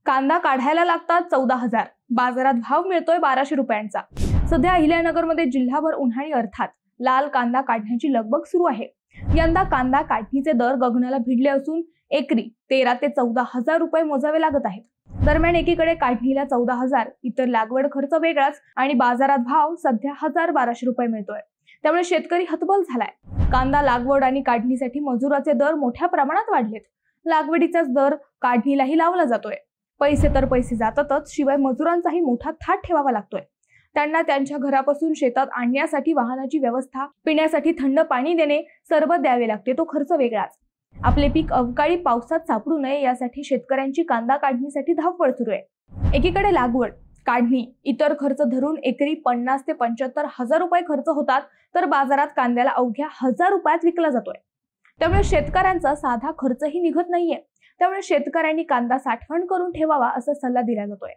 कांदा काढायला लागतात 14,000, बाजारात भाव मिळतोय 1200 रुपयांचा। सध्या अहिल्यानगरमध्ये जिल्हाभर उन्हाळी अर्थात लाल कांदा काढण्याची लगबग सुरू आहे। यंदा कांदा काढणीचे दर गगनाला भिडले असून एकरी 13 ते 14,000 रुपये मोजावे लागत आहेत। दरम्यान एकीकडे काढणीला 14,000, इतर लागवड खर्च वेगळाच आणि बाजारात भाव सध्या 1,000-1200 रुपये मिळतोय। त्यामुळे शेतकरी हतबल झालाय। कांदा लागवड आणि काढणीसाठी मजुराचे दर मोठ्या प्रमाणात वाढलेत। लागवडीचाच दर काढणीलाही लावला जातोय। पैसे तर पैसे जातातच, शिवाय मजुरांचाही मोठा थाट ठेवावा लागतोय। त्यांना त्यांच्या घरापासून शेतात आणण्यासाठी वाहनाची व्यवस्था, पिण्यासाठी थंड पाणी देणे, सरबत द्यावे लागते, तो खर्च वेगळाच। आपले पीक अवकाळी पावसात सापडू नये यासाठी शेतकऱ्यांची कांदा काढणीसाठी धावपळ सुरू आहे। एकीकडे लागवड, काढणी, इतर खर्च धरून एकरी 50 ते 75,000 रुपये खर्च होतात, तर बाजारात कांद्याला अवघ्या 1,000 रुपयात विकला जातोय। त्यामुळे शेतकऱ्यांचा साधा खर्चही निघत नाहीये। त्यामुळे शेतकऱ्यांनी कांदा साठवण करून ठेवावा असा सल्ला दिला जातोय।